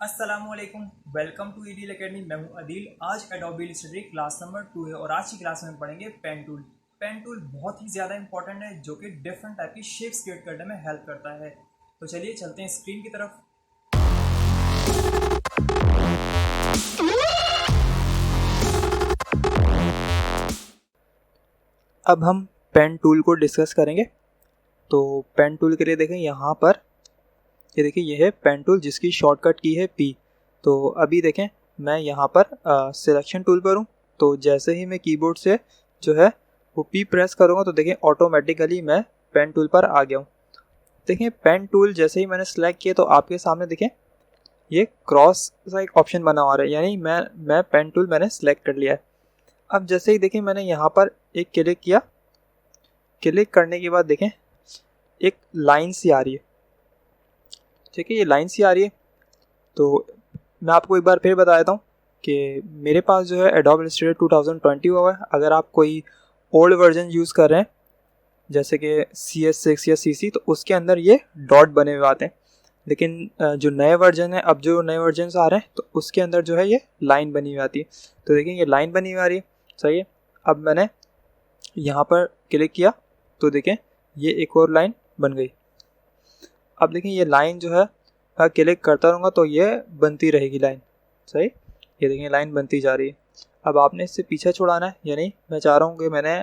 अस्सलामुअलैकुम, welcome to EDL academy. मैं हूं अदील। आज एडोबी इलस्ट्रेटर क्लास नंबर 2 है और आज की क्लास में पढ़ेंगे पेन टूल। पेन टूल बहुत ही ज़्यादा इंपॉर्टेंट है जो कि डिफरेंट टाइप की शेप्स क्रिएट करने में हेल्प करता है। तो चलिए चलते हैं स्क्रीन की तरफ। अब हम पेन टूल को डिस्कस करेंगे। तो पेन टूल के लिए देखें यहाँ पर, ये देखिए ये है पेन टूल जिसकी शॉर्टकट की है P। तो अभी देखें मैं यहाँ पर सिलेक्शन टूल पर हूँ। तो जैसे ही मैं कीबोर्ड से जो है वो P प्रेस करूँगा तो देखें ऑटोमेटिकली मैं पेन टूल पर आ गया हूँ। देखें पेन टूल जैसे ही मैंने सेलेक्ट किया तो आपके सामने देखें ये क्रॉस सा एक ऑप्शन बना हुआ है, यानी मैं पेन टूल मैंने सेलेक्ट कर लिया है। अब जैसे ही देखें मैंने यहाँ पर एक क्लिक किया, क्लिक करने के बाद देखें एक लाइन सी आ रही है। ठीक है, ये लाइन सी आ रही है। तो मैं आपको एक बार फिर बता देता हूँ कि मेरे पास जो है एडोब इलस्ट्रेटर 2020 हुआ है। अगर आप कोई ओल्ड वर्जन यूज़ कर रहे हैं जैसे कि CS6 या CC, तो उसके अंदर ये डॉट बने हुए आते हैं। लेकिन जो नए वर्जन है, अब जो नए वर्जन आ रहे हैं तो उसके अंदर जो है ये लाइन बनी हुई आती है। तो देखिए ये लाइन बनी हुई आ रही है। सही है। अब मैंने यहाँ पर क्लिक किया तो देखें ये एक और लाइन बन गई। अब देखें ये लाइन जो है मैं क्लिक करता रहूँगा तो ये बनती रहेगी लाइन। सही, ये देखें लाइन बनती जा रही है। अब आपने इससे पीछे छुड़ाना है, यानी मैं चाह रहा हूँ कि मैंने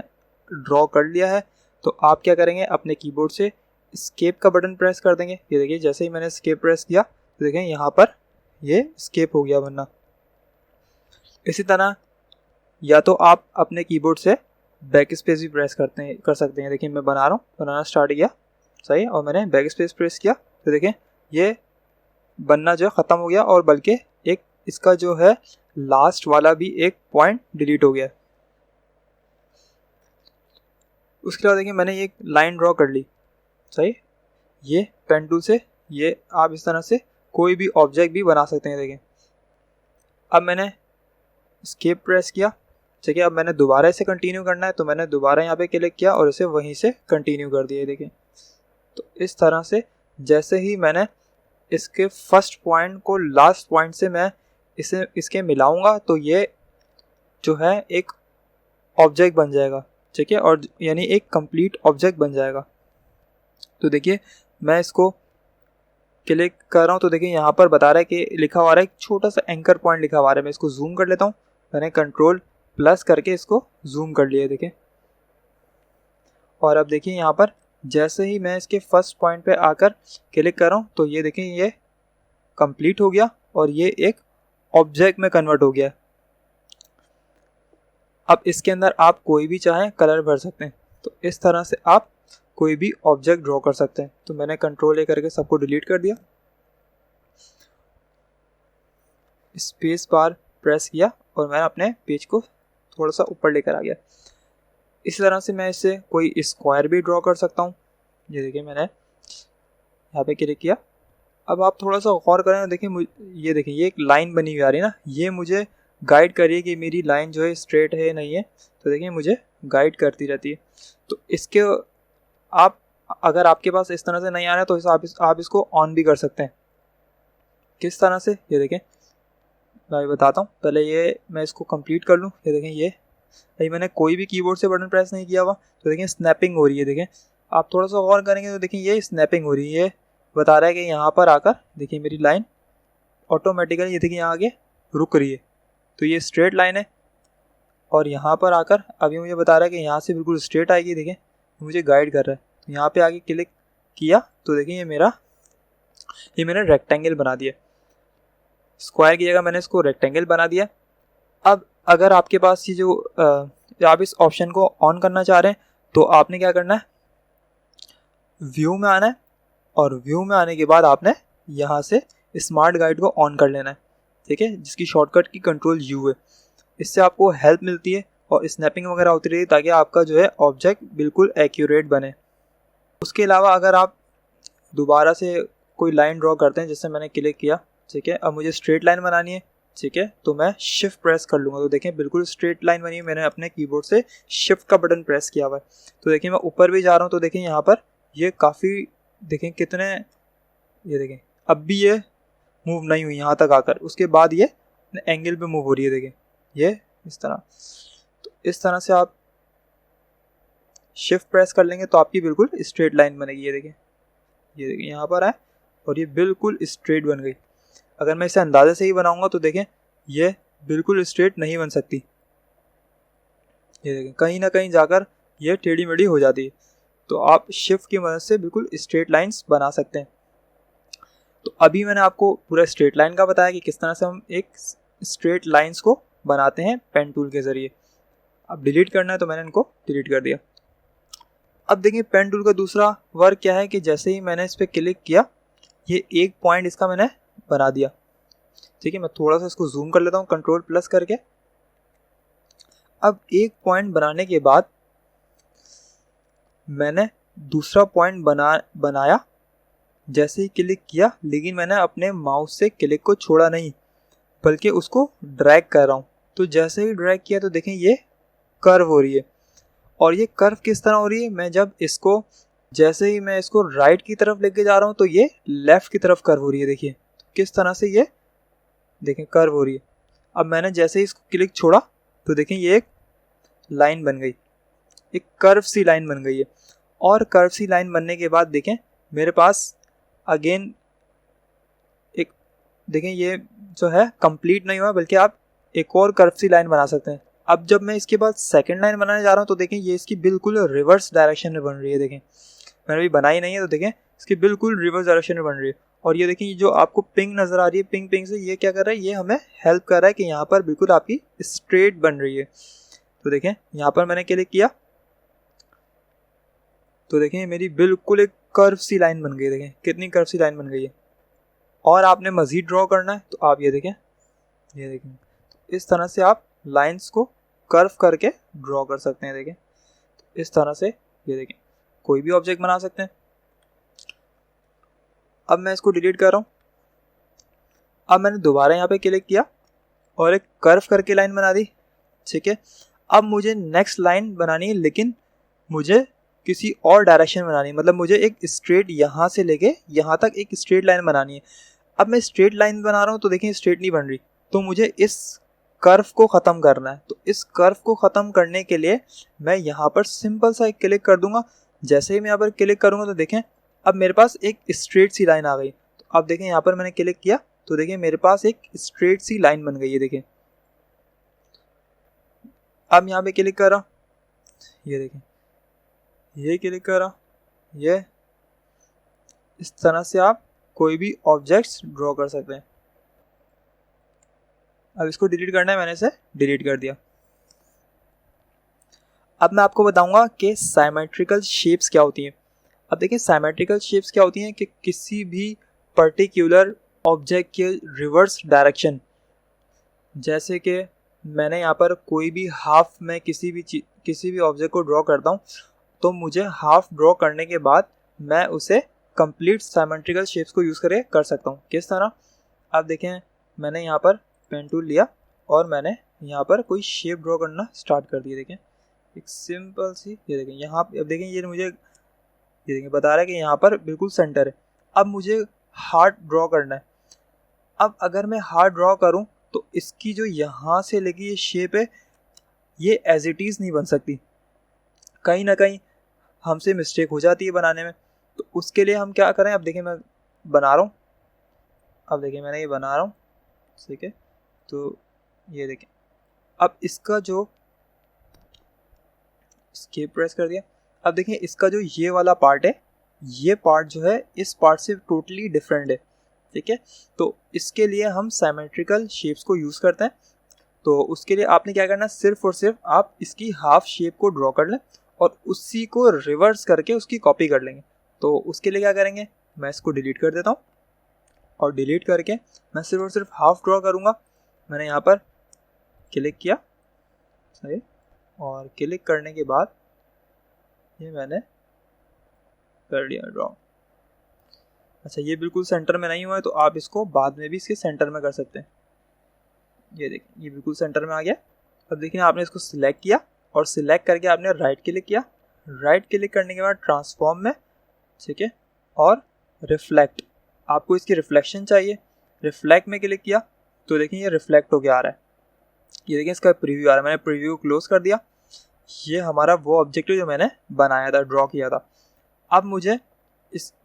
ड्रॉ कर लिया है तो आप क्या करेंगे, अपने कीबोर्ड से एस्केप का बटन प्रेस कर देंगे। ये देखिए जैसे ही मैंने एस्केप प्रेस किया तो देखें यहाँ पर ये एस्केप हो गया बनना। इसी तरह या तो आप अपने कीबोर्ड से बैक स्पेस भी प्रेस कर सकते हैं। देखिए मैं बना रहा हूँ, बनाना स्टार्ट किया। सही, और मैंने बैक स्पेस प्रेस किया तो देखें ये बनना जो है ख़त्म हो गया, और बल्कि एक इसका जो है लास्ट वाला भी एक पॉइंट डिलीट हो गया। उसके बाद देखिए मैंने एक लाइन ड्रॉ कर ली। सही, ये पेन टूल से ये आप इस तरह से कोई भी ऑब्जेक्ट भी बना सकते हैं। देखें अब मैंने एस्केप प्रेस किया। ठीक है, अब मैंने दोबारा इसे कंटिन्यू करना है तो मैंने दोबारा यहाँ पे क्लिक किया और इसे वहीं से कंटिन्यू कर दिया। देखें तो इस तरह से जैसे ही मैंने इसके फर्स्ट पॉइंट को लास्ट पॉइंट से मैं इसके मिलाऊंगा तो ये जो है एक ऑब्जेक्ट बन जाएगा। ठीक है, और यानी एक कंप्लीट ऑब्जेक्ट बन जाएगा। तो देखिए मैं इसको क्लिक कर रहा हूँ तो देखिए यहाँ पर बता रहा है कि लिखा हुआ है एक छोटा सा एंकर पॉइंट लिखा हुआ है। मैं इसको जूम कर लेता हूँ। मैंने कंट्रोल प्लस करके इसको जूम कर लिया। देखिए और अब देखिए यहाँ पर जैसे ही मैं इसके फर्स्ट पॉइंट पे आकर क्लिक कर रहा हूँ तो ये देखिए ये कंप्लीट हो गया और ये एक ऑब्जेक्ट में कन्वर्ट हो गया। अब इसके अंदर आप कोई भी चाहें कलर भर सकते हैं। तो इस तरह से आप कोई भी ऑब्जेक्ट ड्रॉ कर सकते हैं। तो मैंने कंट्रोल ए करके सबको डिलीट कर दिया, स्पेस बार प्रेस किया और मैं अपने पेज को थोड़ा सा ऊपर लेकर आ गया। इसी तरह से मैं इससे कोई स्क्वायर भी ड्रॉ कर सकता हूँ। ये देखिए मैंने यहाँ पे क्लिक किया। अब आप थोड़ा सा गौर करें, देखिए ये देखिए ये एक लाइन बनी हुई आ रही है ना, ये मुझे गाइड करिए कि मेरी लाइन जो है स्ट्रेट है नहीं है। तो देखिए मुझे गाइड करती रहती है। तो इसके आप अगर आपके पास इस तरह से नहीं आ रहा है तो आप इसको ऑन भी कर सकते हैं। किस तरह से, ये देखें मैं बताता हूँ। पहले ये मैं इसको कंप्लीट कर लूँ। ये देखें ये मैंने कोई भी कीबोर्ड से बटन प्रेस नहीं किया हुआ तो देखें स्नैपिंग हो रही है। देखें आप थोड़ा सा गौर करेंगे तो देखें ये स्नैपिंग हो रही है। ये बता रहा है कि यहाँ पर आकर देखिए मेरी लाइन ऑटोमेटिकली ये देखिए यहाँ आगे रुक रही है। तो ये स्ट्रेट लाइन है और यहाँ पर आकर अभी मुझे बता रहा है कि यहाँ से बिल्कुल स्ट्रेट आएगी। देखें मुझे गाइड कर रहा है। तो यहाँ पे आगे क्लिक किया तो देखिए ये मैंने रेक्टेंगल बना दिया। स्क्वायर की जगह मैंने इसको रेक्टेंगल बना दिया। अब अगर आपके पास ये जो आप इस ऑप्शन को ऑन करना चाह रहे हैं तो आपने क्या करना है, व्यू में आना है और व्यू में आने के बाद आपने यहाँ से स्मार्ट गाइड को ऑन कर लेना है। ठीक है, जिसकी शॉर्टकट की कंट्रोल U है। इससे आपको हेल्प मिलती है और स्नैपिंग वगैरह होती रहती है ताकि आपका जो है ऑब्जेक्ट बिल्कुल एक्यूरेट बने। उसके अलावा अगर आप दोबारा से कोई लाइन ड्रॉ करते हैं, जैसे मैंने क्लिक किया, ठीक है, अब मुझे स्ट्रेट लाइन बनानी है। ठीक है, तो मैं शिफ्ट प्रेस कर लूँगा तो देखें बिल्कुल स्ट्रेट लाइन बनी है। मैंने अपने कीबोर्ड से शिफ्ट का बटन प्रेस किया हुआ है। तो देखिए मैं ऊपर भी जा रहा हूँ तो देखें यहाँ पर ये काफ़ी देखें कितने, ये देखें अब भी ये मूव नहीं हुई यहाँ तक आकर, उसके बाद ये एंगल पे मूव हो रही है, देखें ये इस तरह। तो इस तरह से आप शिफ्ट प्रेस कर लेंगे तो आपकी बिल्कुल स्ट्रेट लाइन बनेगी। ये देखें यहाँ पर है और ये बिल्कुल स्ट्रेट बन गई। अगर मैं इसे अंदाजे से ही बनाऊंगा तो देखें ये बिल्कुल स्ट्रेट नहीं बन सकती। ये देखें कहीं ना कहीं जाकर ये टेढ़ी मेढ़ी हो जाती है। तो आप शिफ्ट की मदद से बिल्कुल स्ट्रेट लाइंस बना सकते हैं। तो अभी मैंने आपको पूरा स्ट्रेट लाइन का बताया कि किस तरह से हम एक स्ट्रेट लाइंस को बनाते हैं पेन टूल के ज़रिए। अब डिलीट करना है तो मैंने इनको डिलीट कर दिया। अब देखिए पेन टूल का दूसरा वर्क क्या है कि जैसे ही मैंने इस पर क्लिक किया, ये एक पॉइंट इसका मैंने बना दिया। ठीक है, मैं थोड़ा सा इसको जूम कर लेता हूँ कंट्रोल प्लस करके। अब एक पॉइंट बनाने के बाद मैंने दूसरा पॉइंट बनाया। जैसे ही क्लिक किया, लेकिन मैंने अपने माउस से क्लिक को छोड़ा नहीं, बल्कि उसको ड्रैग कर रहा हूँ। तो जैसे ही ड्रैग किया तो देखें ये कर्व हो रही है। और ये कर्व किस तरह हो रही है, मैं जब इसको जैसे ही मैं इसको राइट की तरफ लेके जा रहा हूँ तो ये लेफ्ट की तरफ कर्व हो रही है। देखिए किस तरह से ये देखें कर्व हो रही है। अब मैंने जैसे ही इसको क्लिक छोड़ा तो देखें ये एक लाइन बन गई, एक कर्व सी लाइन बन गई है। और कर्व सी लाइन बनने के बाद देखें मेरे पास अगेन एक देखें ये जो है कंप्लीट नहीं हुआ, बल्कि आप एक और कर्व सी लाइन बना सकते हैं। अब जब मैं इसके बाद सेकंड लाइन बनाने जा रहा हूँ तो देखें ये इसकी बिल्कुल रिवर्स डायरेक्शन में बन रही है। देखें मैंने अभी बनाई नहीं है तो देखें इसकी बिल्कुल रिवर्स डायरेक्शन में बन रही है। और ये देखें जो आपको पिंक नज़र आ रही है, पिंक से ये क्या कर रहा है, ये हमें हेल्प कर रहा है कि यहाँ पर बिल्कुल आपकी स्ट्रेट बन रही है। तो देखें यहाँ पर मैंने क्लिक किया तो देखें मेरी बिल्कुल एक कर्व सी लाइन बन गई। देखें कितनी कर्व सी लाइन बन गई है। और आपने मज़ीद ड्रॉ करना है तो आप ये देखें इस तरह से आप लाइंस को कर्व करके ड्रॉ कर सकते हैं। देखें इस तरह से ये देखें कोई भी ऑब्जेक्ट बना सकते हैं। अब मैं इसको डिलीट कर रहा हूँ। अब मैंने दोबारा यहाँ पे क्लिक किया और एक कर्व करके लाइन बना दी। ठीक है, अब मुझे नेक्स्ट लाइन बनानी है, लेकिन मुझे किसी और डायरेक्शन बनानी है। मतलब मुझे एक स्ट्रेट यहाँ से लेके यहाँ तक एक स्ट्रेट लाइन बनानी है। अब मैं स्ट्रेट लाइन बना रहा हूँ तो देखें स्ट्रेट नहीं बन रही, तो मुझे इस कर्व को ख़त्म करना है। तो इस कर्व को ख़त्म करने के लिए मैं यहाँ पर सिंपल सा एक क्लिक कर दूंगा। जैसे ही मैं यहाँ पर क्लिक करूँगा तो देखें अब मेरे पास एक स्ट्रेट सी लाइन आ गई। तो अब देखें यहाँ पर मैंने क्लिक किया तो देखें मेरे पास एक स्ट्रेट सी लाइन बन गई है। देखें अब यहाँ पे क्लिक कर रहा, ये देखें ये क्लिक कर रहा, ये इस तरह से आप कोई भी ऑब्जेक्ट्स ड्रॉ कर सकते हैं। अब इसको डिलीट करना है, मैंने इसे डिलीट कर दिया। अब मैं आपको बताऊंगा कि साइमेट्रिकल शेप्स क्या होती हैं। अब देखिए साइमेट्रिकल शेप्स क्या होती हैं कि किसी भी पर्टिकुलर ऑब्जेक्ट के रिवर्स डायरेक्शन, जैसे कि मैंने यहाँ पर कोई भी हाफ में किसी भी ऑब्जेक्ट को ड्रॉ करता हूँ तो मुझे हाफ ड्रॉ करने के बाद मैं उसे कंप्लीट साइमेट्रिकल शेप्स को यूज़ करके कर सकता हूँ। किस तरह, अब देखें मैंने यहाँ पर पेन टूल लिया और मैंने यहाँ पर कोई शेप ड्रॉ करना स्टार्ट कर दिया। देखें एक सिंपल सी, ये देखें यहाँ अब देखें ये मुझे ये देखें बता रहा है कि यहाँ पर बिल्कुल सेंटर है। अब मुझे हार्ट ड्रॉ करना है। अब अगर मैं हार्ट ड्रॉ करूँ तो इसकी जो यहाँ से लगी ये शेप है ये एज इट इज़ नहीं बन सकती, कहीं ना कहीं हमसे मिस्टेक हो जाती है बनाने में। तो उसके लिए हम क्या करें, अब देखिए मैं बना रहा हूँ, अब देखिए मैंने ये बना रहा हूँ। ठीक है, तो ये देखें अब इसका जो एस्केप प्रेस कर दिया। अब देखिए इसका जो ये वाला पार्ट है, ये पार्ट जो है इस पार्ट से टोटली डिफरेंट है। ठीक है, तो इसके लिए हम साइमेट्रिकल शेप्स को यूज़ करते हैं। तो उसके लिए आपने क्या करना है, सिर्फ और सिर्फ आप इसकी हाफ शेप को ड्रॉ कर लें और उसी को रिवर्स करके उसकी कॉपी कर लेंगे। तो उसके लिए क्या करेंगे, मैं इसको डिलीट कर देता हूँ और डिलीट करके मैं सिर्फ और सिर्फ हाफ ड्रॉ करूँगा। मैंने यहाँ पर क्लिक किया सही, और क्लिक करने के बाद ये मैंने कर लिया ड्रॉ। अच्छा ये बिल्कुल सेंटर में नहीं हुआ है तो आप इसको बाद में भी इसके सेंटर में कर सकते हैं। ये देखिए ये बिल्कुल सेंटर में आ गया। अब देखिए आपने इसको सिलेक्ट किया और सिलेक्ट करके आपने राइट क्लिक किया। राइट क्लिक करने के बाद ट्रांसफॉर्म में, ठीक है, और रिफ्लेक्ट, आपको इसकी रिफ्लेक्शन चाहिए। रिफ्लेक्ट में क्लिक किया तो देखें ये रिफ्लेक्ट होके आ रहा है, ये देखें इसका प्रीव्यू आ रहा है। मैंने प्रीव्यू क्लोज कर दिया, ये हमारा वो ऑब्जेक्टिव जो मैंने बनाया था, ड्रॉ किया था। अब मुझे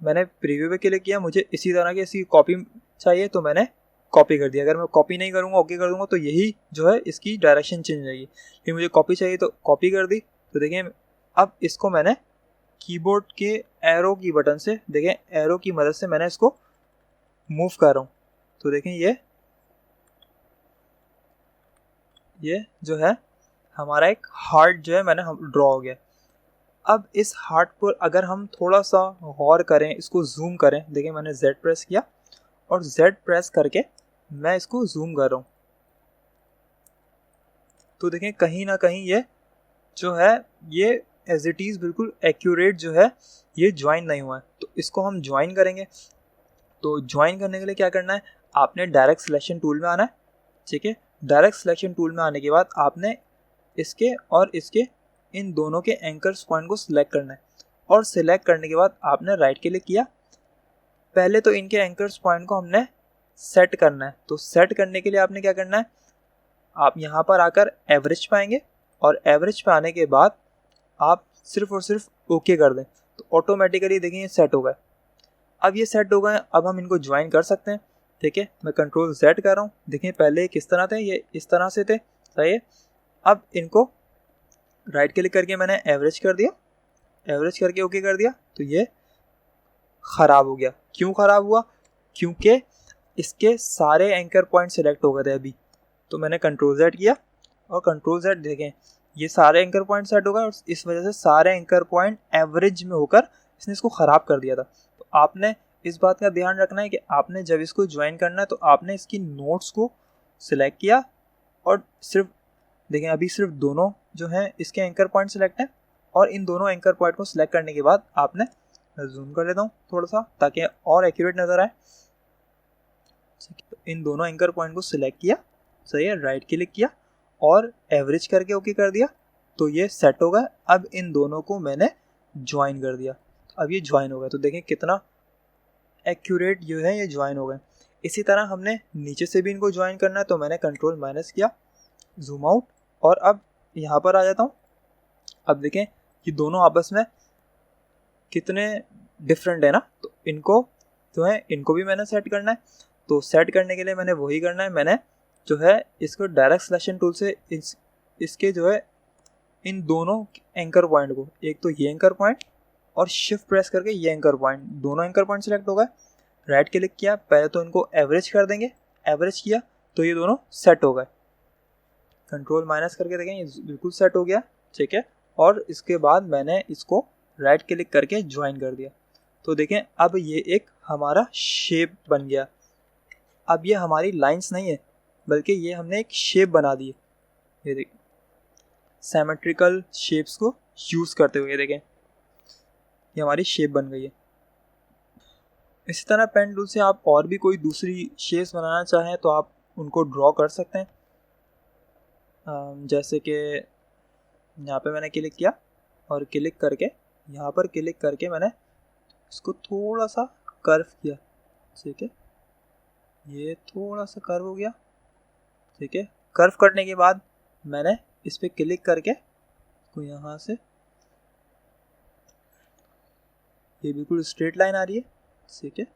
मैंने प्रीव्यू पे क्लिक किया, मुझे इसी तरह की इसकी कॉपी चाहिए तो मैंने कॉपी कर दिया। अगर मैं कॉपी नहीं करूँगा, ओके कर दूंगा, तो यही जो है इसकी डायरेक्शन चेंज हो जाएगी। फिर मुझे कॉपी चाहिए तो कॉपी कर दी। तो देखें अब इसको मैंने कीबोर्ड के एरो की बटन से, देखें एरो की मदद से मैंने इसको मूव कर रहा हूँ। तो देखें ये जो है हमारा एक हार्ट जो है मैंने ड्रॉ हो गया। अब इस हार्ट पर अगर हम थोड़ा सा गौर करें, इसको जूम करें, देखें मैंने Z प्रेस किया और Z प्रेस करके मैं इसको जूम कर रहा हूँ। तो देखें कहीं ना कहीं ये जो है ये एज इट इज़ बिल्कुल एक्यूरेट जो है ये ज्वाइन नहीं हुआ है। तो इसको हम ज्वाइन करेंगे। तो ज्वाइन करने के लिए क्या करना है, आपने डायरेक्ट सिलेक्शन टूल में आना है, ठीक है। डायरेक्ट सिलेक्शन टूल में आने के बाद आपने इसके और इसके इन दोनों के एंकर्स पॉइंट को सिलेक्ट करना है और सिलेक्ट करने के बाद आपने राइट क्लिक किया। पहले तो इनके एंकर्स पॉइंट को हमने सेट करना है। तो सेट करने के लिए आपने क्या करना है, आप यहाँ पर आकर एवरेज पाएंगे और एवरेज पे आने के बाद आप सिर्फ और सिर्फ ओके कर दें तो ऑटोमेटिकली देखिए ये सेट हो गए। अब ये सेट हो गए, अब हम इनको ज्वाइन कर सकते हैं, ठीक है। मैं कंट्रोल Z कर रहा हूँ, देखिए पहले किस तरह थे, ये इस तरह से थे, सही है। अब इनको राइट क्लिक करके मैंने एवरेज कर दिया, एवरेज करके ओके कर दिया तो ये ख़राब हो गया। क्यों ख़राब हुआ, क्योंकि इसके सारे एंकर पॉइंट सेलेक्ट हो गए थे अभी। तो मैंने कंट्रोल Z किया और कंट्रोल Z देखें ये सारे एंकर पॉइंट सेट हो गए और इस वजह से सारे एंकर पॉइंट एवरेज में होकर इसने इसको ख़राब कर दिया था। तो आपने इस बात का ध्यान रखना है कि आपने जब इसको ज्वाइन करना है तो आपने इसकी नोट्स को सिलेक्ट किया और सिर्फ देखें अभी सिर्फ दोनों जो हैं इसके एंकर पॉइंट सिलेक्ट हैं और इन दोनों एंकर पॉइंट को सिलेक्ट करने के बाद आपने, मैं जूम कर लेता हूँ थोड़ा सा ताकि और एक्यूरेट नज़र आए। इन दोनों एंकर पॉइंट को सिलेक्ट किया, सही है, राइट क्लिक किया और एवरेज करके ओके कर दिया तो ये सेट हो गया। अब इन दोनों को मैंने ज्वाइन कर दिया, अब ये ज्वाइन हो गया। तो देखें कितना एक्यूरेट जो है ये ज्वाइन हो गए। इसी तरह हमने नीचे से भी इनको ज्वाइन करना है तो मैंने कंट्रोल माइनस किया, जूम आउट और अब यहाँ पर आ जाता हूँ। अब देखें ये दोनों आपस में कितने डिफरेंट है ना। तो इनको जो है इनको भी मैंने सेट करना है। तो सेट करने के लिए मैंने वही करना है, मैंने जो है इसको डायरेक्ट सिलेक्शन टूल से इसके जो है इन दोनों एंकर पॉइंट को, एक तो ये एंकर पॉइंट और शिफ्ट प्रेस करके ये एंकर पॉइंट, दोनों एंकर पॉइंट सेलेक्ट हो गए। राइट क्लिक किया, पहले तो इनको एवरेज कर देंगे, एवरेज किया तो ये दोनों सेट हो गए। कंट्रोल माइनस करके देखें ये बिल्कुल सेट हो गया, ठीक है। और इसके बाद मैंने इसको राइट क्लिक करके ज्वाइन कर दिया। तो देखें अब ये एक हमारा शेप बन गया। अब ये हमारी लाइंस नहीं है बल्कि ये हमने एक शेप बना दी है। ये देखें सिमेट्रिकल शेप्स को यूज़ करते हुए देखें ये हमारी शेप बन गई है। इसी तरह पेन टूल से आप और भी कोई दूसरी शेप्स बनाना चाहें तो आप उनको ड्रॉ कर सकते हैं। जैसे कि यहाँ पे मैंने क्लिक किया और क्लिक करके यहाँ पर क्लिक करके मैंने इसको थोड़ा सा कर्व किया, ठीक है। ये थोड़ा सा कर्व हो गया, ठीक है। कर्व करने के बाद मैंने इस पर क्लिक करके इसको यहाँ से ये बिल्कुल स्ट्रेट लाइन आ रही है, ठीक है,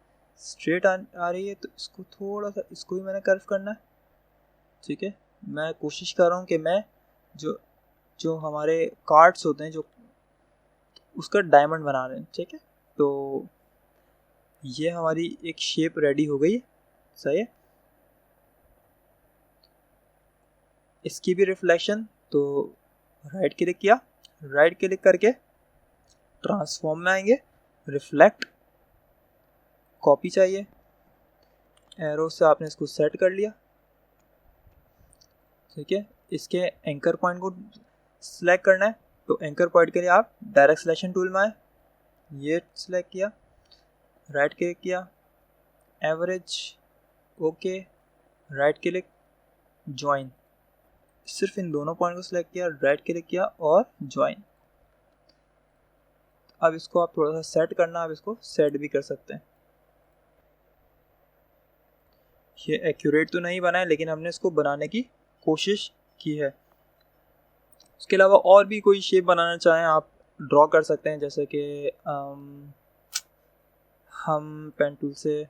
स्ट्रेट आ रही है। तो इसको थोड़ा सा इसको भी मैंने कर्व करना है, ठीक है। मैं कोशिश कर रहा हूँ कि मैं जो हमारे कार्ड्स होते हैं जो उसका डायमंड बना रहे हैं, ठीक है। तो ये हमारी एक शेप रेडी हो गई है, सही है। इसकी भी रिफ्लेक्शन, तो राइट क्लिक किया, राइट क्लिक करके ट्रांसफॉर्म में आएंगे, रिफ्लेक्ट, कॉपी चाहिए, एरो से आपने इसको सेट कर लिया, ठीक है। इसके एंकर पॉइंट को सिलेक्ट करना है तो एंकर पॉइंट के लिए आप डायरेक्ट सिलेक्शन टूल में आए, ये सिलेक्ट किया, राइट क्लिक किया, average, okay, right click, join. सिर्फ इन दोनों पॉइंट को सिलेक्ट किया, राइट क्लिक किया और ज्वाइन। अब इसको आप थोड़ा सा सेट करना, आप इसको सेट भी कर सकते हैं। ये एक्यूरेट तो नहीं बना है, लेकिन हमने इसको बनाने की कोशिश की है। उसके अलावा और भी कोई शेप बनाना चाहें आप ड्रॉ कर सकते हैं, जैसे कि हम पेन टूल से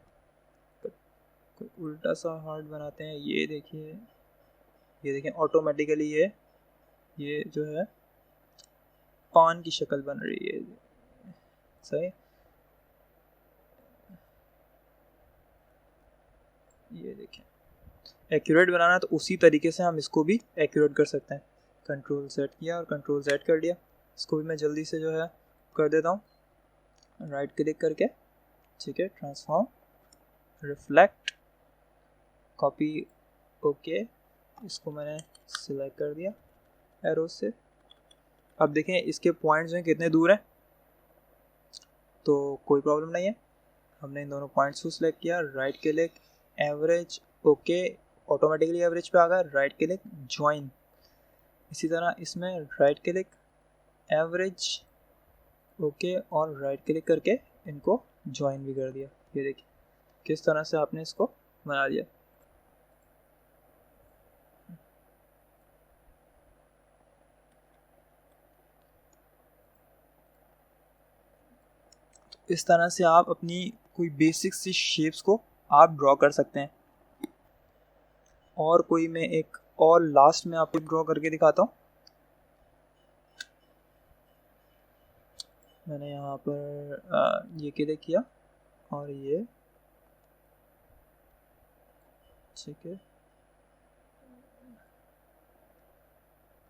कोई उल्टा सा हार्ट बनाते हैं। ये देखिए, ये देखें ऑटोमेटिकली ये जो है पान की शक्ल बन रही है। सही, ये देखें एक्यूरेट बनाना तो उसी तरीके से हम इसको भी एक्यूरेट कर सकते हैं। कंट्रोल सेट किया और कंट्रोल सेट कर लिया। इसको भी मैं जल्दी से जो है कर देता हूँ, राइट क्लिक करके, ठीक है, ट्रांसफॉर्म, रिफ्लेक्ट, कॉपी, ओके, इसको मैंने सिलेक्ट कर दिया एरो से। अब देखें इसके पॉइंट्स हैं कितने दूर हैं, तो कोई प्रॉब्लम नहीं है। हमने इन दोनों पॉइंट्स को सिलेक्ट किया, right click, average, okay, automatically average पे आ गया, राइट क्लिक, ज्वाइन। इसी तरह इसमें राइट क्लिक, एवरेज, ओके, और राइट क्लिक करके इनको ज्वाइन भी कर दिया। ये देखिए किस तरह से आपने इसको बना दिया। इस तरह से आप अपनी कोई बेसिक सी शेप्स को आप ड्रॉ कर सकते हैं। और कोई मैं एक और लास्ट में आपको ड्रॉ करके दिखाता हूँ। मैंने यहाँ पर ये क्लिक किया और ये, ठीक है,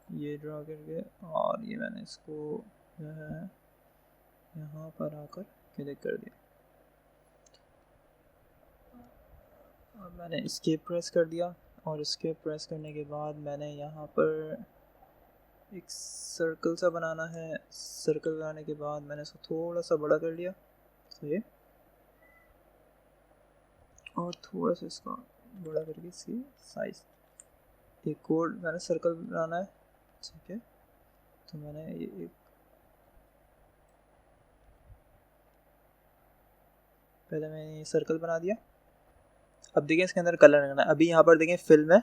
ये ड्रॉ करके, और ये मैंने इसको जो है यहाँ पर आकर क्लिक कर दिया। अब मैंने एस्केप प्रेस कर दिया, और एस्केप प्रेस करने के बाद मैंने यहाँ पर एक सर्कल सा बनाना है। सर्कल बनाने के बाद मैंने इसको थोड़ा सा बड़ा कर लिया, ये, और थोड़ा सा इसका बड़ा करके इसकी साइज। एक और मैंने सर्कल बनाना है, ठीक है, तो मैंने ये एक, पहले मैंने ये सर्कल बना दिया। अब देखिए इसके अंदर कलर करना है। अभी यहाँ पर देखें फिल में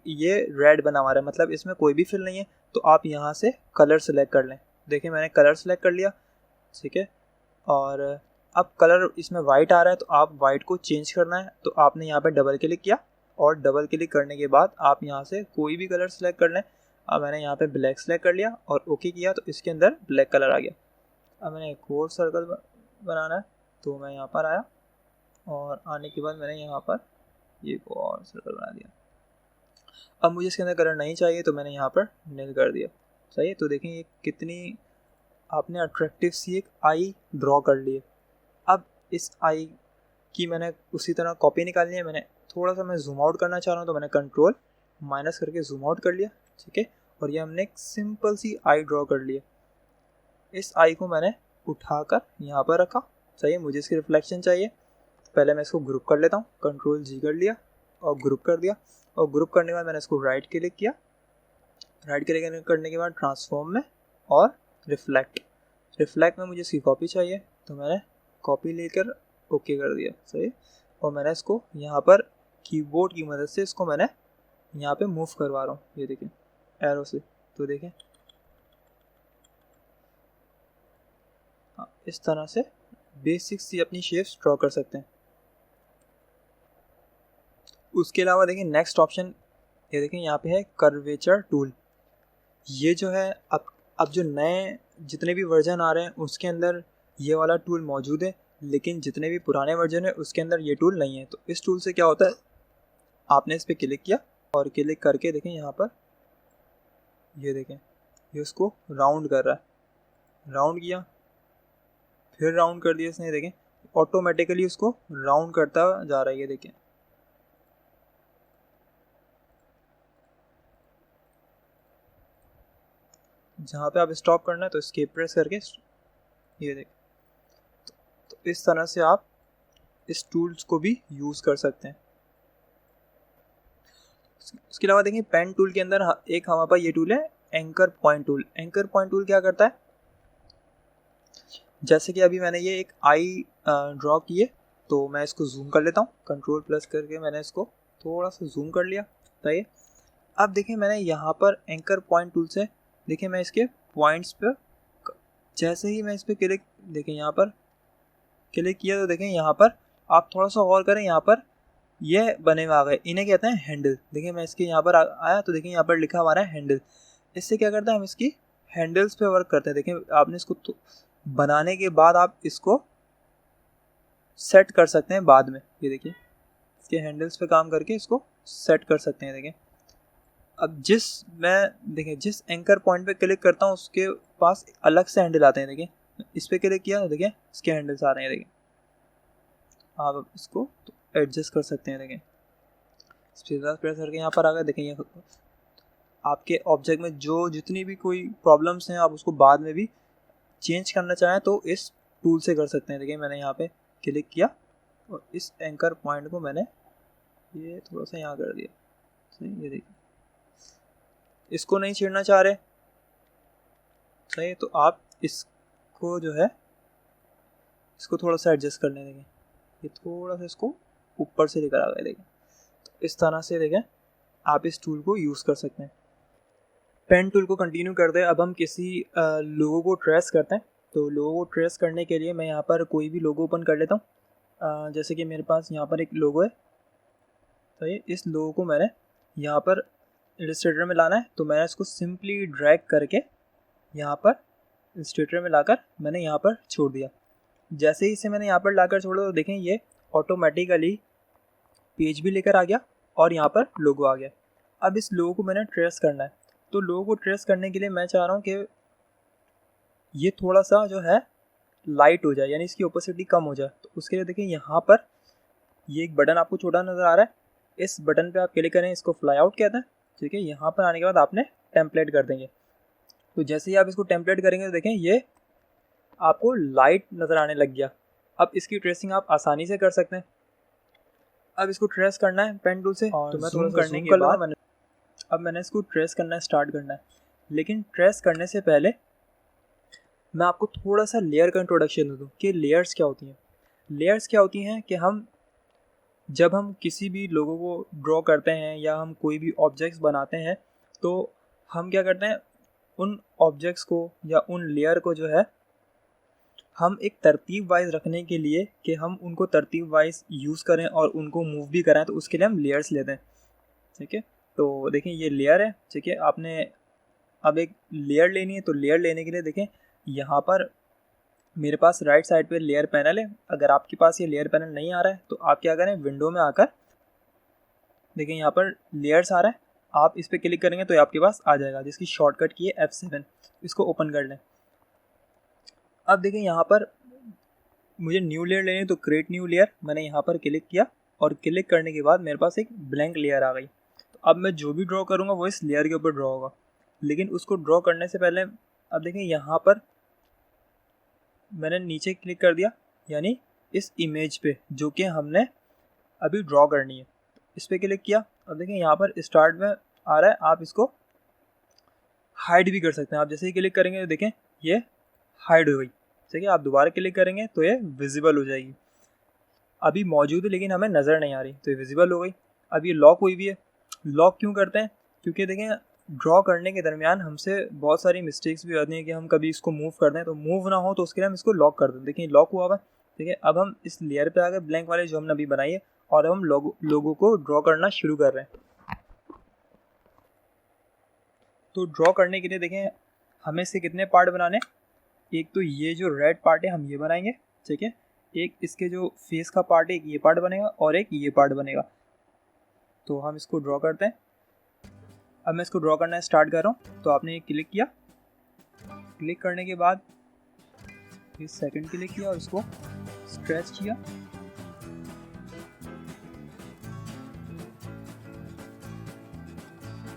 ये रेड बना हुआ है, मतलब इसमें कोई भी फिल नहीं है, तो आप यहाँ से कलर सेलेक्ट कर लें। देखिए मैंने कलर सेलेक्ट कर लिया, ठीक है, और अब कलर इसमें वाइट आ रहा है, तो आप वाइट को चेंज करना है, तो आपने यहाँ पर डबल क्लिक किया, और डबल क्लिक करने के बाद आप यहाँ से कोई भी कलर सेलेक्ट कर लें। अब मैंने यहाँ पे ब्लैक सेलेक्ट कर लिया और ओके किया, तो इसके अंदर ब्लैक कलर आ गया। अब मैंने एक और सर्कल बनाना है, तो मैं यहाँ पर आया, और आने के बाद मैंने यहाँ पर एक और सर्कल बना दिया। अब मुझे इसके अंदर कलर नहीं चाहिए, तो मैंने यहाँ पर नील कर दिया। सही है, तो देखें ये कितनी आपने अट्रैक्टिव सी एक आई ड्रॉ कर ली है। अब इस आई की मैंने उसी तरह कॉपी निकालनी है। मैंने थोड़ा सा मैं जूम आउट करना चाह रहा हूँ, तो मैंने कंट्रोल माइनस करके जूम आउट कर लिया, ठीक है, और ये हमने एक सिंपल सी आई ड्रॉ कर ली है। इस आई को मैंने उठाकर यहाँ पर रखा। सही है, मुझे इसकी रिफ्लेक्शन चाहिए। पहले मैं इसको ग्रुप कर लेता हूँ, कंट्रोल जी कर लिया और ग्रुप कर दिया, और ग्रुप करने के बाद मैंने इसको राइट क्लिक किया। राइट क्लिक करने के बाद ट्रांसफॉर्म में और रिफ्लेक्ट में मुझे इसकी कॉपी चाहिए, तो मैंने कॉपी लेकर ओके कर दिया। सही, और मैंने इसको यहाँ पर कीबोर्ड की मदद से इसको मैंने यहाँ पे मूव करवा रहा हूँ, ये देखें एरो से। तो देखें इस तरह से बेसिक सी अपनी शेप्स ड्रॉ कर सकते हैं। उसके अलावा देखिए नेक्स्ट ऑप्शन, ये देखें यहाँ पे है कर्वेचर टूल। ये जो है अब जो नए जितने भी वर्जन आ रहे हैं उसके अंदर ये वाला टूल मौजूद है, लेकिन जितने भी पुराने वर्जन है उसके अंदर ये टूल नहीं है। तो इस टूल से क्या होता है, आपने इस पर क्लिक किया और क्लिक करके देखें यहाँ पर, ये देखें ये उसको राउंड कर रहा है। राउंड किया, फिर राउंड कर दिया इसने, देखें ऑटोमेटिकली उसको राउंड करता जा रहा है। ये देखें जहाँ पे आप स्टॉप करना है तो एस्केप प्रेस करके, ये देखें। तो इस तरह से आप इस टूल्स को भी यूज़ कर सकते हैं। इसके अलावा देखिए पेन टूल के अंदर एक हमारे पास ये टूल है anchor point tool. Anchor point tool क्या करता है, जैसे कि अभी मैंने ये एक आई ड्रॉ की है, तो मैं इसको जूम कर लेता हूँ, कंट्रोल प्लस करके मैंने इसको थोड़ा सा जूम कर लिया। सही। अब देखिए मैंने यहाँ पर एंकर पॉइंट टूल से देखिए मैं इसके पॉइंट्स पे जैसे ही मैं इस पर क्लिक देखिए यहाँ पर क्लिक किया तो देखें यहाँ पर आप थोड़ा सा और करें, यहाँ पर ये बने हुए आ गए, इन्हें कहते हैं हैंडल। देखिए मैं इसके यहाँ पर आया तो देखिए यहाँ पर लिखा हुआ है हैंडल। इससे क्या करता है, हम इसकी हैंडल्स पे वर्क करते हैं। देखिए आपने इसको बनाने के बाद आप इसको सेट कर सकते हैं बाद में। ये देखिए इसके हैंडल्स पे काम करके इसको सेट कर सकते हैं। देखिए अब जिस एंकर पॉइंट पे क्लिक करता हूँ उसके पास अलग से हैंडल आते हैं। देखिए इस पे क्लिक किया तो देखिए इसके हैंडल्स आ रहे हैं। देखिए आप इसको तो एडजस्ट कर सकते हैं। देखिए प्रेस करके यहाँ पर आ गए। देखिए आपके ऑब्जेक्ट में जो जितनी भी कोई प्रॉब्लम्स हैं आप उसको बाद में भी चेंज करना चाहें तो इस टूल से कर सकते हैं। देखिए मैंने यहाँ पे क्लिक किया और इस एंकर पॉइंट को मैंने ये थोड़ा सा यहाँ कर दिया। सही, ये देखिए इसको नहीं छेड़ना चाह रहे, सही, तो आप इसको जो है इसको थोड़ा सा एडजस्ट कर लें। देखिए ये थोड़ा सा इसको ऊपर से लेकर आ गए। देखिए तो इस तरह से देखें आप इस टूल को यूज़ कर सकते हैं। पेन टूल को कंटिन्यू करते हैं। अब हम किसी लोगो को ट्रेस करते हैं। तो लोगो को ट्रेस करने के लिए मैं यहाँ पर कोई भी लोगो ओपन कर लेता हूँ। जैसे कि मेरे पास यहाँ पर एक लोगो है, तो ये इस लोगो को मैंने यहाँ पर इलस्ट्रेटर में लाना है। तो मैंने इसको सिंपली ड्रैग करके यहाँ पर इलस्ट्रेटर में लाकर मैंने यहाँ पर छोड़ दिया। जैसे ही इसे मैंने यहाँ पर लाकर छोड़ा तो देखें ये ऑटोमेटिकली पेज भी लेकर आ गया और यहाँ पर लोगो आ गया। अब इस लोगो को मैंने ट्रेस करना है। तो लोगो को ट्रेस करने के लिए मैं चाह रहा हूँ कि ये थोड़ा सा जो है लाइट हो जाए, यानी इसकी ओपेसिटी कम हो जाए। तो उसके लिए देखिए यहाँ पर ये एक बटन आपको छोटा नज़र आ रहा है, इस बटन पे आप क्लिक करें, इसको फ्लाई आउट कहते हैं। ठीक है, यहाँ पर आने के बाद आपने टेम्पलेट कर देंगे। तो जैसे ही आप इसको टेम्पलेट करेंगे तो देखें ये आपको लाइट नज़र आने लग गया। अब इसकी ट्रेसिंग आप आसानी से कर सकते हैं। अब इसको ट्रेस करना है पेन टूल से, तो मैं थोड़ा करने के बाद अब मैंने इसको ट्रेस करना है, स्टार्ट करना है। लेकिन ट्रेस करने से पहले मैं आपको थोड़ा सा लेयर का इंट्रोडक्शन दे दूँ कि लेयर्स क्या होती हैं। लेयर्स क्या होती हैं कि जब हम किसी भी लोगों को ड्रॉ करते हैं या हम कोई भी ऑब्जेक्ट्स बनाते हैं तो हम क्या करते हैं, उन ऑब्जेक्ट्स को या उन लेयर को जो है हम एक तरतीब वाइज रखने के लिए कि हम उनको तरतीब वाइज यूज़ करें और उनको मूव भी कराएं, तो उसके लिए हम लेयर्स लेते हैं। ठीक है, तो देखें ये लेयर है। ठीक है, आपने अब एक लेयर लेनी है। तो लेयर लेने के लिए देखें यहाँ पर मेरे पास राइट साइड पे लेयर पैनल है। अगर आपके पास ये लेयर पैनल नहीं आ रहा है तो आप क्या करें, विंडो में आकर देखिए यहाँ पर लेयर्स आ रहा है, आप इस पर क्लिक करेंगे तो आपके पास आ जाएगा, जिसकी शॉर्टकट की है F7। इसको ओपन कर लें। अब देखिए यहाँ पर मुझे न्यू लेयर लेनी है, तो क्रिएट न्यू लेयर मैंने यहाँ पर क्लिक किया और क्लिक करने के बाद मेरे पास एक ब्लैंक लेयर आ गई। तो अब मैं जो भी ड्रॉ करूँगा वो इस लेयर के ऊपर ड्रॉ होगा। लेकिन उसको ड्रॉ करने से पहले अब देखें यहाँ पर मैंने नीचे क्लिक कर दिया, यानी इस इमेज पे जो कि हमने अभी ड्रॉ करनी है, इस पर क्लिक किया। अब देखिए यहाँ पर स्टार्ट में आ रहा है, आप इसको हाइड भी कर सकते हैं। आप जैसे ही क्लिक करेंगे तो देखें ये हाइड हो गई। ठीक है, आप दोबारा क्लिक करेंगे तो ये विजिबल हो जाएगी। अभी मौजूद है लेकिन हमें नज़र नहीं आ रही, तो ये विजिबल हो गई। अब ये लॉक हुई भी है। लॉक क्यों करते हैं, क्योंकि देखें ड्रॉ करने के दरमियान हमसे बहुत सारी मिस्टेक्स भी होती हैं कि हम कभी इसको मूव कर दें, तो मूव ना हो तो उसके लिए हम इसको लॉक कर दें। देखिए लॉक हुआ हुआ है। ठीक है, अब हम इस लेयर पे आ गए ब्लैंक वाले जो हमने अभी बनाई है, और हम लोगों को ड्रॉ करना शुरू कर रहे हैं। तो ड्रॉ करने के लिए देखें हमें इससे कितने पार्ट बनाने, एक तो ये जो रेड पार्ट है हम ये बनाएंगे। ठीक है, एक इसके जो फेस का पार्ट है, एक ये पार्ट बनेगा और एक ये पार्ट बनेगा। तो हम इसको ड्रॉ करते हैं। अब मैं इसको ड्रॉ करना स्टार्ट कर रहा हूँ। तो आपने ये क्लिक किया, क्लिक करने के बाद ये सेकंड क्लिक किया और इसको स्ट्रेच किया।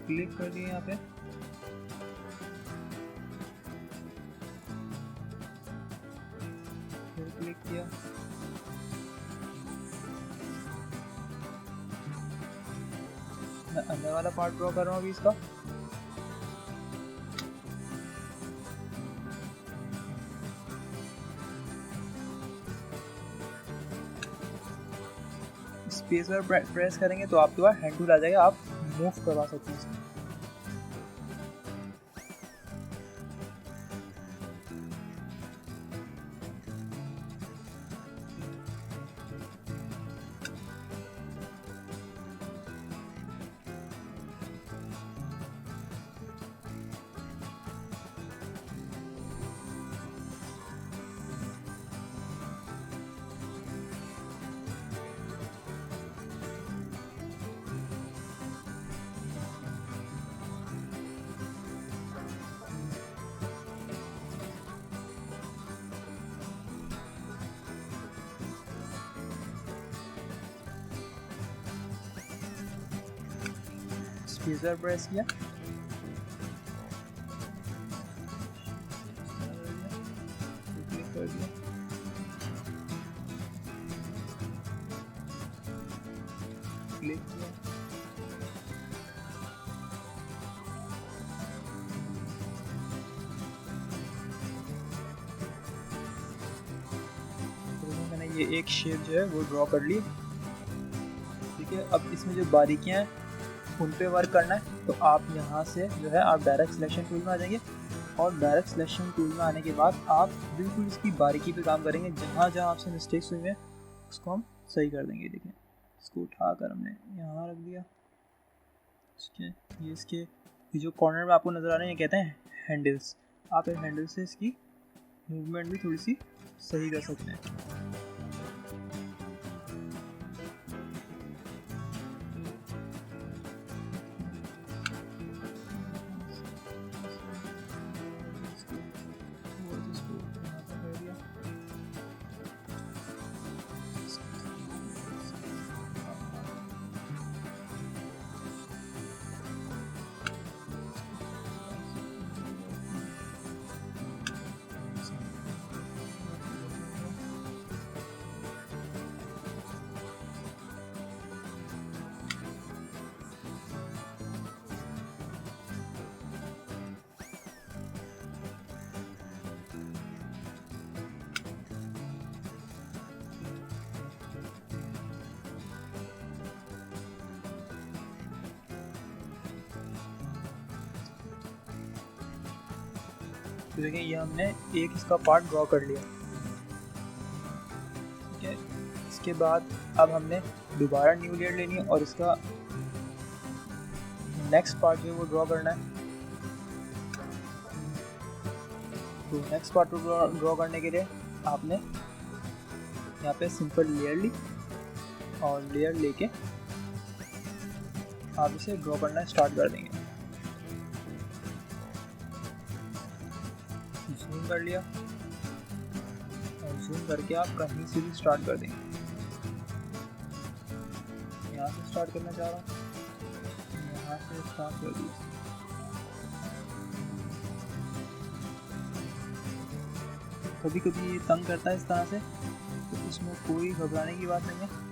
क्लिक कर दिया यहाँ पे, फिर क्लिक किया, मैं अंदर वाला पार्ट ड्रॉ कर रहा हूँ अभी इसका। स्पेस बार प्रेस करेंगे तो आपके पास हैंड टूल आ जाएगा, आप मूव करवा सकते हैं इसको। स्पेस बार प्रेस किया, क्लिक कर दिया, क्लिक किया, तो मैंने ये एक शेप जो है वो ड्रॉ कर ली। ठीक है, अब इसमें जो बारीकियां हैं उन पे वर्क करना है। तो आप यहाँ से जो है आप डायरेक्ट सिलेक्शन टूल में आ जाएंगे और डायरेक्ट सिलेक्शन टूल में आने के बाद आप बिल्कुल इसकी बारीकी पे काम करेंगे। जहाँ जहाँ आपसे मिस्टेक्स हुई हैं उसको हम सही कर देंगे। देखें, इसको उठाकर हमने यहाँ रख दिया। इसके ये जो कॉर्नर में आपको नज़र आ रहे हैं ये कहते हैं हैंडल्स। आप इन हैंडल से इसकी मूवमेंट भी थोड़ी सी सही कर सकते हैं। तो देखिए ये हमने एक इसका पार्ट ड्रॉ कर लिया। ठीक है, इसके बाद अब हमने दोबारा न्यू लेयर लेनी है और इसका नेक्स्ट पार्ट जो है वो ड्रॉ करना है। तो नेक्स्ट पार्ट को ड्रॉ करने के लिए आपने यहाँ पे सिंपल लेयर ली और लेयर लेके आप इसे ड्रॉ करना स्टार्ट कर देंगे। जूम कर लिया और जूम करके आप कहीं से भी स्टार्ट कर देंगे। यहाँ से स्टार्ट करना चाह रहा हूँ, यहाँ से स्टार्ट कर दिया। कभी कभी ये तंग करता है इस तरह से, तो इसमें कोई घबराने की बात नहीं है।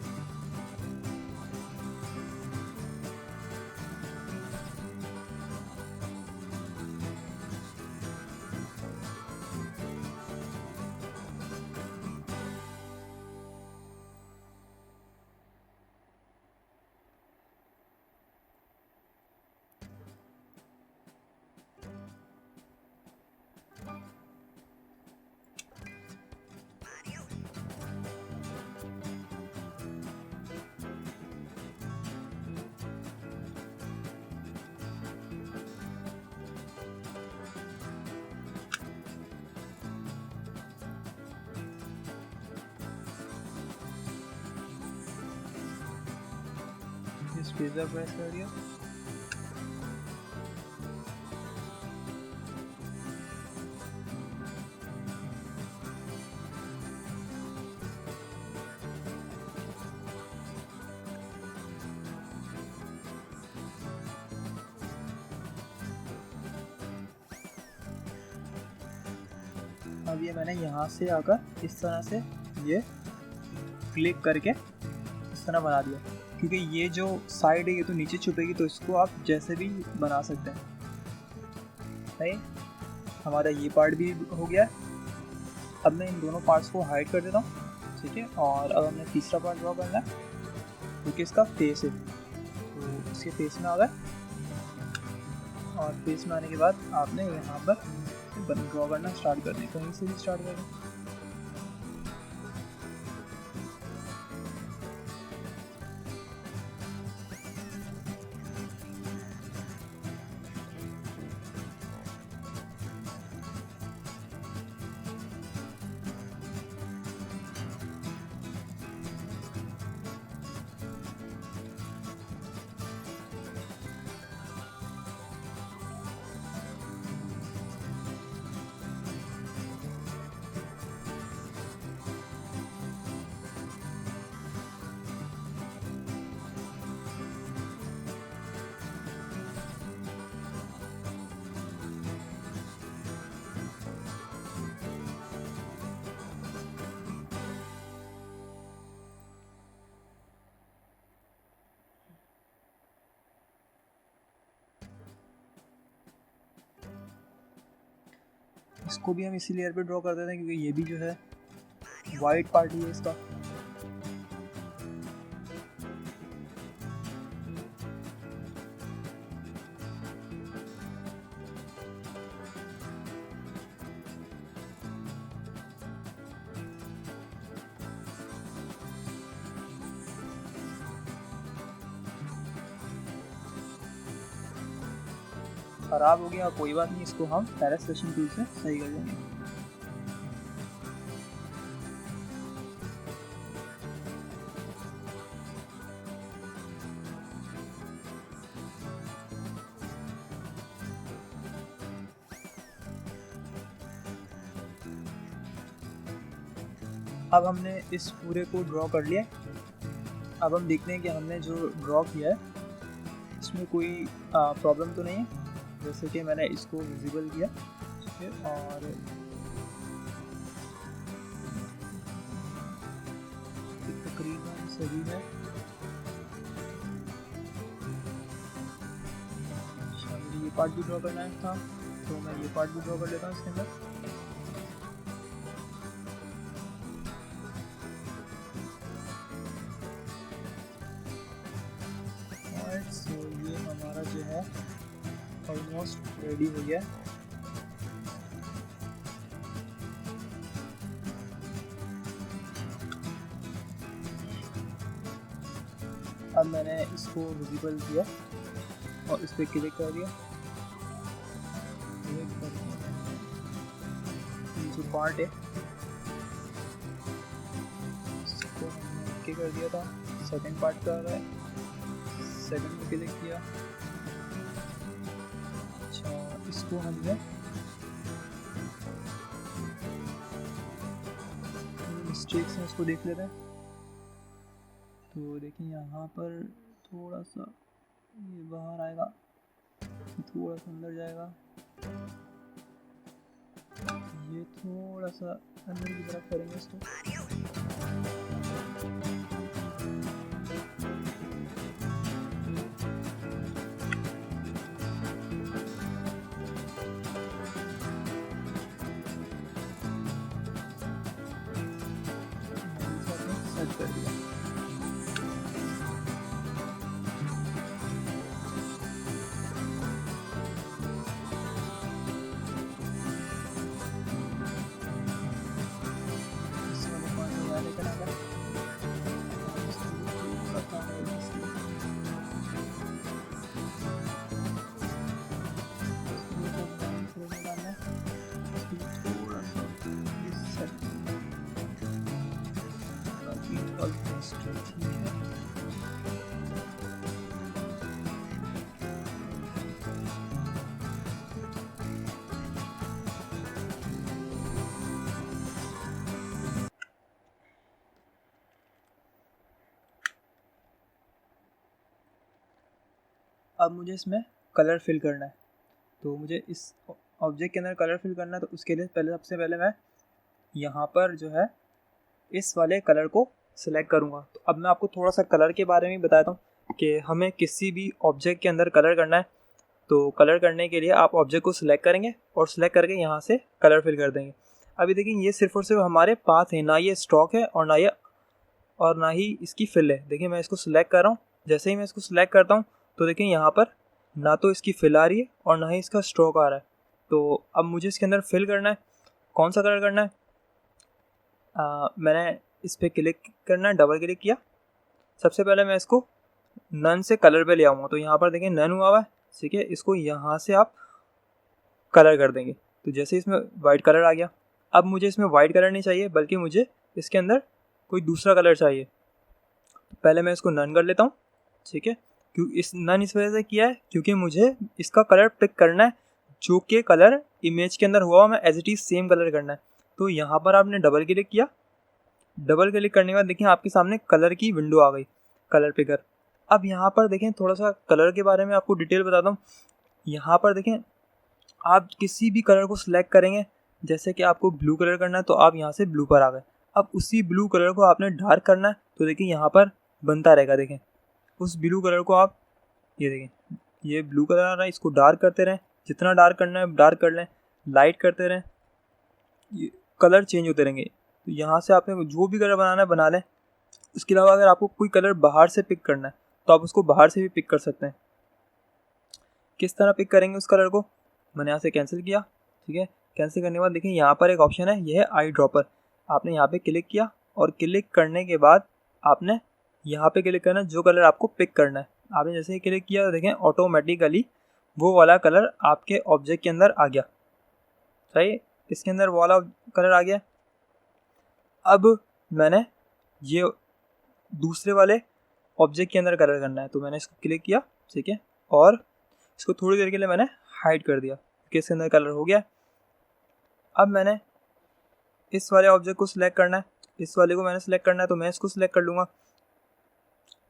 स्पेसर प्रेस कर दिया। अब ये मैंने यहाँ से आकर इस तरह से ये क्लिक करके इस तरह बना दिया, क्योंकि ये जो साइड है ये तो नीचे छुपेगी, तो इसको आप जैसे भी बना सकते हैं। नहीं, हमारा ये पार्ट भी हो गया। अब मैं इन दोनों पार्ट्स को हाइड कर देता हूँ। ठीक है, और अब हमने तीसरा पार्ट ड्रॉ करना है। जो कि इसका फेस है। तो इसके फेस में आ गए, और फेस में आने के बाद आपने यहाँ पर ड्रॉ करना स्टार्ट कर दें, कहीं से भी स्टार्ट करें। इसको भी हम इसी लेयर पे ड्रॉ कर देते हैं क्योंकि ये भी जो है वाइट पार्ट ही है इसका। खराब हो गया कोई बात नहीं, इसको हम पैरासेशन टूल से सही कर लेंगे। अब हमने इस पूरे को ड्रॉ कर लिया। अब हम देखते हैं कि हमने जो ड्रॉ किया है इसमें कोई प्रॉब्लम तो नहीं है। जैसे कि मैंने इसको विजिबल किया, ठीक है, और तकरीबन सही है। मुझे ये पार्ट भी ड्रॉ करना था तो मैं ये पार्ट भी ड्रॉ कर लेता हूँ इसके अंदर। सो ये हमारा जो है ऑलमोस्ट रेडी हो गया। अब मैंने इसको विजिबल किया और इस पर क्लिक कर दिया। जो पार्ट है इसको हमने ओके कर दिया था। सेकंड पार्ट कर रहा है, सेकंड में क्लिक किया। अच्छा, इसको हमने मिस्टेक्स हैं इसको देख लेते हैं। तो देखिए यहाँ पर थोड़ा सा ये बाहर आएगा, थोड़ा सा अंदर जाएगा, ये थोड़ा सा अंदर की तरफ करेंगे इसको। सेट कर दिया। अब मुझे इसमें कलर फिल करना है, तो मुझे इस ऑब्जेक्ट के अंदर कलर फिल करना है। तो उसके लिए सबसे पहले मैं यहाँ पर जो है इस वाले कलर को सिलेक्ट करूँगा। तो अब मैं आपको थोड़ा सा कलर के बारे में बताता हूँ कि हमें किसी भी ऑब्जेक्ट के अंदर कलर करना है। तो कलर करने के लिए आप ऑब्जेक्ट को सिलेक्ट करेंगे और सिलेक्ट करके यहाँ से कलर फिल कर देंगे। अभी देखिए ये सिर्फ और सिर्फ हमारे पाथ है, ना ये स्ट्रोक है और ना ये और ना ही इसकी फिल है। देखिए मैं इसको सिलेक्ट कर रहा हूँ, जैसे ही मैं इसको सिलेक्ट करता हूँ तो देखिए यहाँ पर ना तो इसकी फिल आ रही है और ना ही इसका स्ट्रोक आ रहा है। तो अब मुझे इसके अंदर फिल करना है। कौन सा कलर करना है? मैंने इस पर क्लिक करना है, डबल क्लिक किया। सबसे पहले मैं इसको नन से कलर पे ले आऊँगा, तो यहाँ पर देखिए नन हुआ हुआ है, ठीक है। इसको यहाँ से आप कलर कर देंगे, तो जैसे इसमें वाइट कलर आ गया। अब मुझे इसमें वाइट कलर नहीं चाहिए, बल्कि मुझे इसके अंदर कोई दूसरा कलर चाहिए। पहले मैं इसको नन कर लेता हूँ, ठीक है। क्यों इस नन इस वजह से किया है, क्योंकि मुझे इसका कलर पिक करना है, जो कि कलर इमेज के अंदर हुआ मैं as it is same colour करना है। तो यहाँ पर आपने डबल क्लिक किया। डबल क्लिक करने के बाद देखिए आपके सामने कलर की विंडो आ गई, कलर पिकर। अब यहाँ पर देखें थोड़ा सा कलर के बारे में आपको डिटेल बताता हूँ। यहाँ पर देखें आप किसी भी कलर को सिलेक्ट करेंगे, जैसे कि आपको ब्लू कलर करना है तो आप यहाँ से ब्लू पर आ गए। अब उसी ब्लू कलर को आपने डार्क करना है, तो देखिए यहाँ पर बनता रहेगा। देखें उस ब्लू कलर को आप, ये देखें ये ब्लू कलर आ रहा है, इसको डार्क करते रहें, जितना डार्क करना है डार्क कर लें, लाइट करते रहें, ये कलर चेंज होते रहेंगे। तो यहाँ से आपने जो भी कलर बनाना है बना लें। इसके अलावा अगर आपको कोई कलर बाहर से पिक करना है तो आप उसको बाहर से भी पिक कर सकते हैं। किस तरह पिक करेंगे उस कलर को? मैंने यहाँ से कैंसिल किया, ठीक है। कैंसिल करने के बाद देखिए यहाँ पर एक ऑप्शन है, यह है आई ड्रॉपर। आपने यहाँ पे क्लिक किया और क्लिक करने के बाद आपने यहाँ पे क्लिक करना है जो कलर आपको पिक करना है। आपने जैसे ही क्लिक किया तो देखें ऑटोमेटिकली वो वाला कलर आपके ऑब्जेक्ट के अंदर आ गया। सही, इसके अंदर वो वाला कलर आ गया। अब मैंने ये दूसरे वाले ऑब्जेक्ट के अंदर कलर करना है, तो मैंने इसको क्लिक किया, ठीक है, और इसको थोड़ी देर के लिए मैंने हाइड कर दिया कि इसके अंदर कलर हो गया। अब मैंने इस वाले ऑब्जेक्ट को सिलेक्ट करना है, इस वाले को मैंने सिलेक्ट करना है, तो मैं इसको सिलेक्ट कर लूँगा।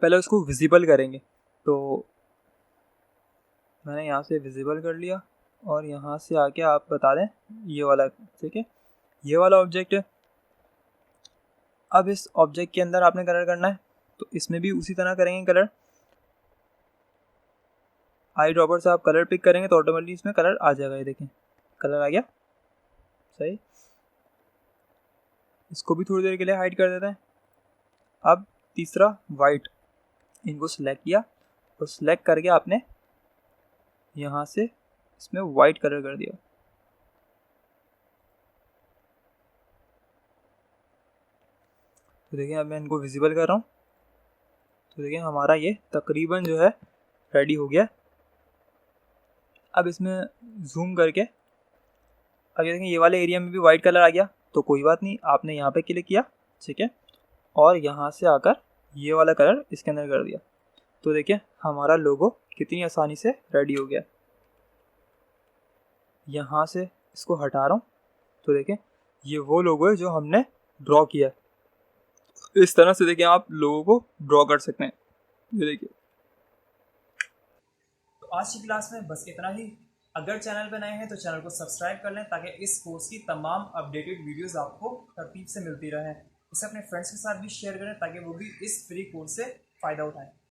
पहले उसको विजिबल करेंगे, तो मैंने यहाँ से विजिबल कर लिया और यहाँ से आके आप बता दें ये वाला, ठीक है, ये वाला ऑब्जेक्ट है। अब इस ऑब्जेक्ट के अंदर आपने कलर करना है, तो इसमें भी उसी तरह करेंगे कलर। आई ड्रॉपर से आप कलर पिक करेंगे तो ऑटोमेटिकली इसमें कलर आ जाएगा। ये देखें कलर आ गया, सही। इसको भी थोड़ी देर के लिए हाइड कर देते हैं। अब तीसरा वाइट, इनको सिलेक्ट किया और सिलेक्ट करके आपने यहाँ से इसमें वाइट कलर कर दिया। तो देखिए अब मैं इनको विजिबल कर रहा हूँ, तो देखिए हमारा ये तकरीबन जो है रेडी हो गया। अब इसमें जूम करके अब ये देखें ये वाले एरिया में भी वाइट कलर आ गया, तो कोई बात नहीं, आपने यहाँ पे क्लिक किया, ठीक है, और यहाँ से आकर ये वाला कलर इसके अंदर कर दिया। तो देखिए हमारा लोगो कितनी आसानी से रेडी हो गया। यहाँ से इसको हटा रहा हूँ, तो देखिए ये वो लोगो है जो हमने ड्रॉ किया है। इस तरह से देखिए आप लोगों को ड्रॉ कर सकते हैं। ये देखिए। तो आज की क्लास में बस इतना ही। अगर चैनल पर नए हैं तो चैनल को सब्सक्राइब कर लें ताकि इस कोर्स की तमाम अपडेटेड वीडियोस आपको तरतीब से मिलती रहें। इसे अपने फ्रेंड्स के साथ भी शेयर करें ताकि वो भी इस फ्री कोर्स से फ़ायदा उठाएं।